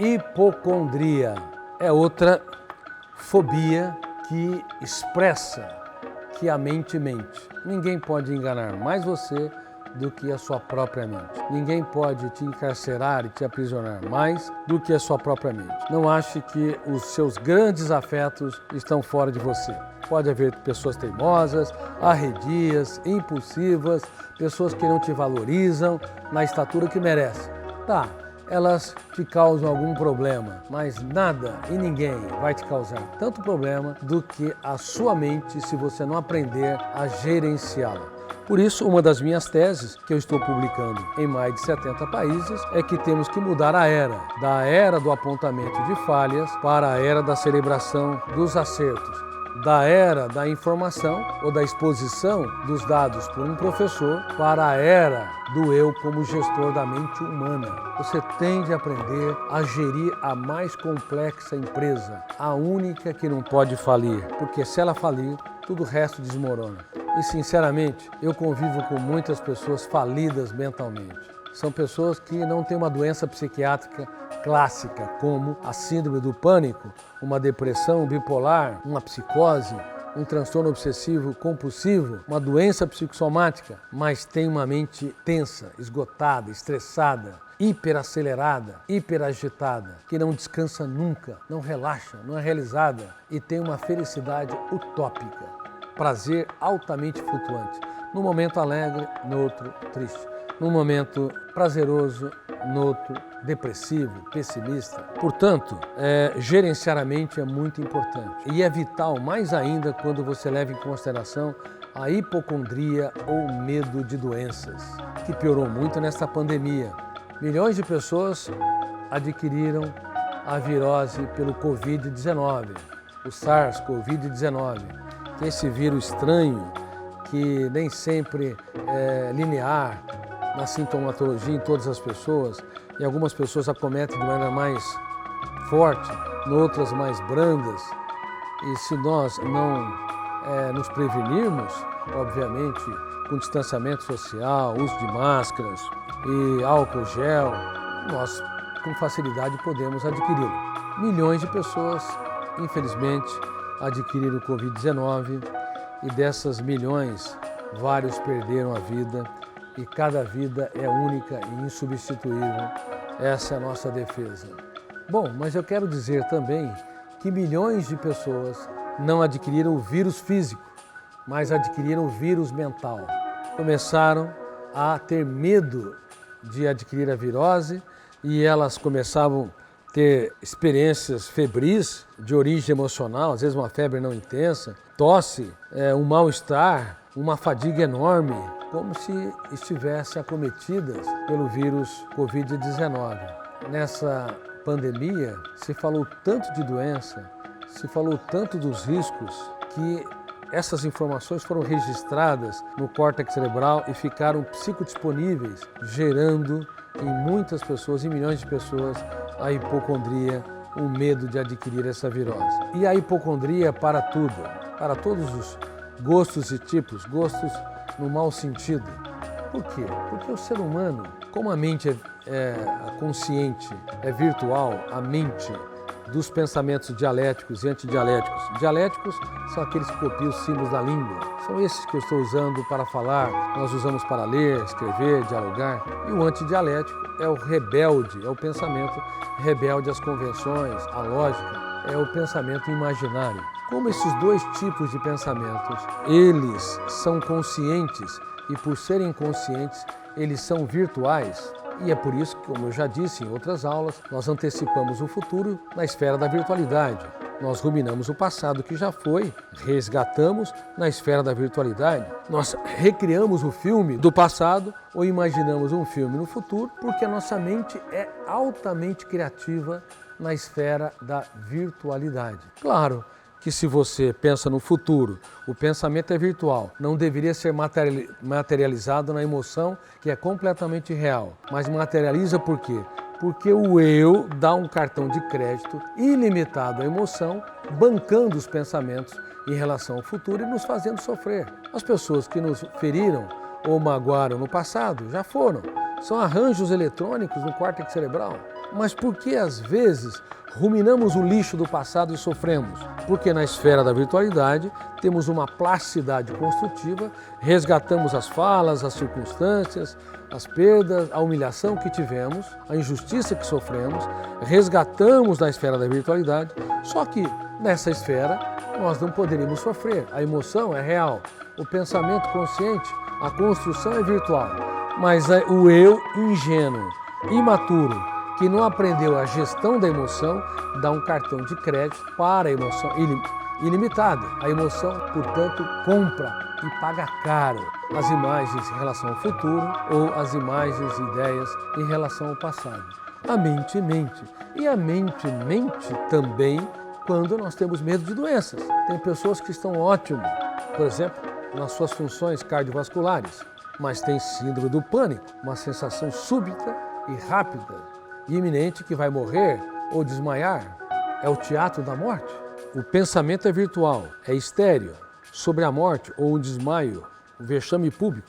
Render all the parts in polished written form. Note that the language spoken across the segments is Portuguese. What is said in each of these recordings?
Hipocondria é outra fobia que expressa que a mente mente. Ninguém pode enganar mais você do que a sua própria mente. Ninguém pode te encarcerar e te aprisionar mais do que a sua própria mente. Não ache que os seus grandes afetos estão fora de você. Pode haver pessoas teimosas, arredias, impulsivas, pessoas que não te valorizam na estatura que merece. Tá, elas te causam algum problema, mas nada e ninguém vai te causar tanto problema do que a sua mente se você não aprender a gerenciá-la. Por isso, uma das minhas teses, que eu estou publicando em mais de 70 países, é que temos que mudar a era, da era do apontamento de falhas para a era da celebração dos acertos, da era da informação ou da exposição dos dados por um professor para a era do eu como gestor da mente humana. Você tem de aprender a gerir a mais complexa empresa, a única que não pode falir, porque se ela falir, tudo o resto desmorona. E sinceramente, eu convivo com muitas pessoas falidas mentalmente. São pessoas que não têm uma doença psiquiátrica clássica, como a síndrome do pânico, uma depressão bipolar, uma psicose, um transtorno obsessivo compulsivo, uma doença psicossomática, mas tem uma mente tensa, esgotada, estressada, hiperacelerada, hiperagitada, que não descansa nunca, não relaxa, não é realizada e tem uma felicidade utópica, prazer altamente flutuante. Num momento alegre, no outro triste. Num momento prazeroso, no outro depressivo, pessimista. Portanto, gerenciar a mente é muito importante. E é vital mais ainda quando você leva em consideração a hipocondria ou medo de doenças, que piorou muito nesta pandemia. Milhões de pessoas adquiriram a virose pelo Covid-19, o SARS-CoV-19, que é esse vírus estranho que nem sempre é linear na sintomatologia em todas as pessoas, e algumas pessoas acometem de maneira mais forte, outras mais brandas. E se nós não nos prevenirmos, obviamente, com distanciamento social, uso de máscaras e álcool gel, nós com facilidade podemos adquiri-lo. Milhões de pessoas, infelizmente, adquiriram o Covid-19 e dessas milhões, vários perderam a vida. E cada vida é única e insubstituível. Essa é a nossa defesa. Bom, mas eu quero dizer também que milhões de pessoas não adquiriram o vírus físico, mas adquiriram o vírus mental. Começaram a ter medo de adquirir a virose e elas começavam a ter experiências febris de origem emocional, às vezes uma febre não intensa, tosse, um mal-estar, uma fadiga enorme, como se estivessem acometidas pelo vírus Covid-19. Nessa pandemia, se falou tanto de doença, se falou tanto dos riscos, que essas informações foram registradas no córtex cerebral e ficaram psicodisponíveis, gerando em muitas pessoas, em milhões de pessoas, a hipocondria, o medo de adquirir essa virose. E a hipocondria para tudo, para todos os gostos e tipos, gostos no mau sentido. Por quê? Porque o ser humano, como a mente é consciente, é virtual, a mente dos pensamentos dialéticos e antidialéticos. Dialéticos são aqueles que copiam os símbolos da língua. São esses que eu estou usando para falar, nós usamos para ler, escrever, dialogar. E o antidialético é o rebelde, é o pensamento rebelde às convenções, à lógica, é o pensamento imaginário. Como esses dois tipos de pensamentos, eles são conscientes e por serem conscientes, eles são virtuais. E é por isso que, como eu já disse em outras aulas, nós antecipamos o futuro na esfera da virtualidade. Nós ruminamos o passado que já foi, resgatamos na esfera da virtualidade. Nós recriamos o filme do passado ou imaginamos um filme no futuro, porque a nossa mente é altamente criativa na esfera da virtualidade. Claro que se você pensa no futuro, o pensamento é virtual, não deveria ser materializado na emoção, que é completamente real. Mas materializa por quê? Porque o eu dá um cartão de crédito ilimitado à emoção, bancando os pensamentos em relação ao futuro e nos fazendo sofrer. As pessoas que nos feriram ou magoaram no passado já foram. São arranjos eletrônicos no córtex cerebral. Mas por que às vezes ruminamos o lixo do passado e sofremos? Porque na esfera da virtualidade temos uma plasticidade construtiva, resgatamos as falas, as circunstâncias, as perdas, a humilhação que tivemos, a injustiça que sofremos, resgatamos na esfera da virtualidade, só que nessa esfera nós não poderíamos sofrer. A emoção é real, o pensamento consciente, a construção é virtual, mas o eu ingênuo, imaturo, que não aprendeu a gestão da emoção, dá um cartão de crédito para a emoção ilimitada. A emoção, portanto, compra e paga caro as imagens em relação ao futuro ou as imagens e ideias em relação ao passado. A mente mente. E a mente mente também quando nós temos medo de doenças. Tem pessoas que estão ótimas, por exemplo, nas suas funções cardiovasculares, mas tem síndrome do pânico, uma sensação súbita e rápida e iminente que vai morrer ou desmaiar. É o teatro da morte. O pensamento é virtual, é estéreo. Sobre a morte ou o desmaio, o vexame público,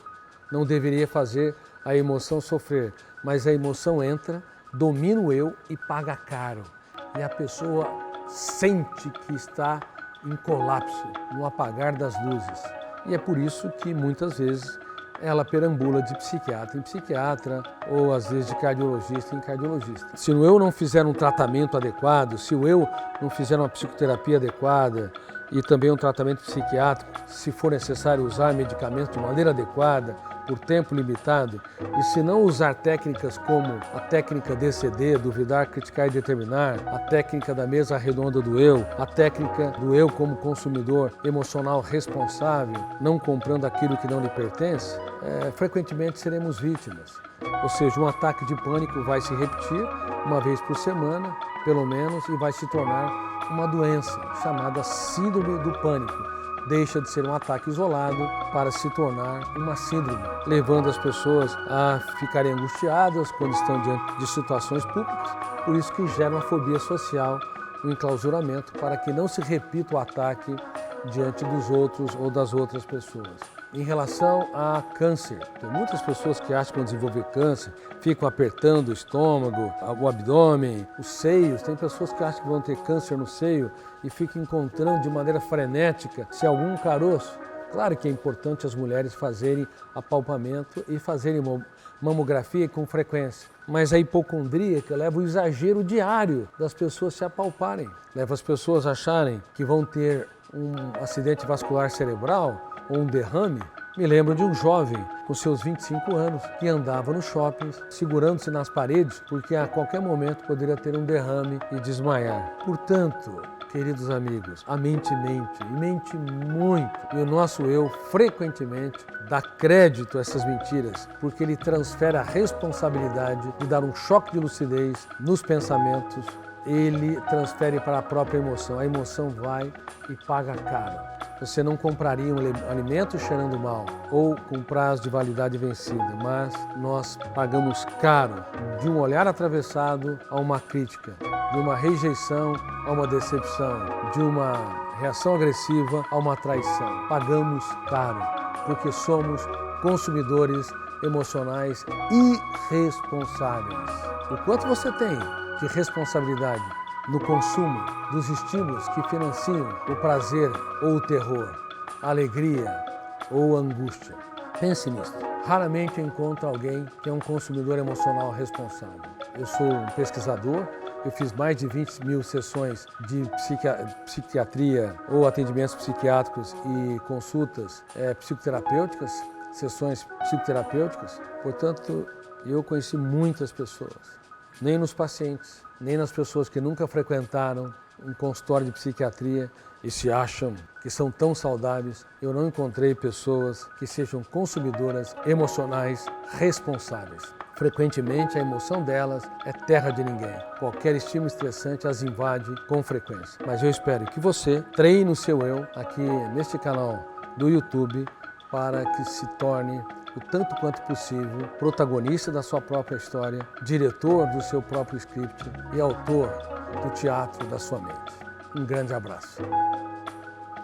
não deveria fazer a emoção sofrer, mas a emoção entra, domina o eu e paga caro. E a pessoa sente que está em colapso, no apagar das luzes. E é por isso que muitas vezes ela perambula de psiquiatra em psiquiatra ou às vezes de cardiologista em cardiologista. Se o eu não fizer um tratamento adequado, se o eu não fizer uma psicoterapia adequada e também um tratamento psiquiátrico, se for necessário usar medicamentos de maneira adequada, por tempo limitado, e se não usar técnicas como a técnica DCD, duvidar, criticar e determinar, a técnica da mesa redonda do eu, a técnica do eu como consumidor emocional responsável, não comprando aquilo que não lhe pertence, frequentemente seremos vítimas. Ou seja, um ataque de pânico vai se repetir uma vez por semana, pelo menos, e vai se tornar uma doença chamada síndrome do pânico. Deixa de ser um ataque isolado para se tornar uma síndrome, levando as pessoas a ficarem angustiadas quando estão diante de situações públicas, por isso que gera uma fobia social, um enclausuramento, para que não se repita o ataque diante dos outros ou das outras pessoas. Em relação a câncer, tem muitas pessoas que acham que vão desenvolver câncer, ficam apertando o estômago, o abdômen, os seios. Tem pessoas que acham que vão ter câncer no seio e ficam encontrando de maneira frenética se algum caroço. Claro que é importante as mulheres fazerem apalpamento e fazerem mamografia com frequência, mas a hipocondríaca leva o exagero diário das pessoas se apalparem, leva as pessoas a acharem que vão ter um acidente vascular cerebral ou um derrame. Me lembro de um jovem com seus 25 anos que andava nos shoppings segurando-se nas paredes porque a qualquer momento poderia ter um derrame e desmaiar. Portanto, queridos amigos, a mente mente e mente muito. E o nosso eu frequentemente dá crédito a essas mentiras porque ele transfere a responsabilidade de dar um choque de lucidez nos pensamentos. Ele transfere para a própria emoção. A emoção vai e paga caro. Você não compraria um alimento cheirando mal ou com prazo de validade vencida, mas nós pagamos caro de um olhar atravessado a uma crítica, de uma rejeição a uma decepção, de uma reação agressiva a uma traição. Pagamos caro porque somos consumidores emocionais irresponsáveis. O quanto você tem de responsabilidade no consumo dos estímulos que financiam o prazer ou o terror, a alegria ou a angústia. Pense nisso. Raramente eu encontro alguém que é um consumidor emocional responsável. Eu sou um pesquisador, eu fiz mais de 20 mil sessões de psiquiatria ou atendimentos psiquiátricos e consultas psicoterapêuticas, sessões psicoterapêuticas. Portanto, eu conheci muitas pessoas. Nem nos pacientes, nem nas pessoas que nunca frequentaram um consultório de psiquiatria e se acham que são tão saudáveis, eu não encontrei pessoas que sejam consumidoras emocionais responsáveis. Frequentemente, a emoção delas é terra de ninguém. Qualquer estímulo estressante as invade com frequência. Mas eu espero que você treine o seu eu aqui neste canal do YouTube para que se torne o tanto quanto possível protagonista da sua própria história, diretor do seu próprio script e autor do teatro da sua mente. Um grande abraço.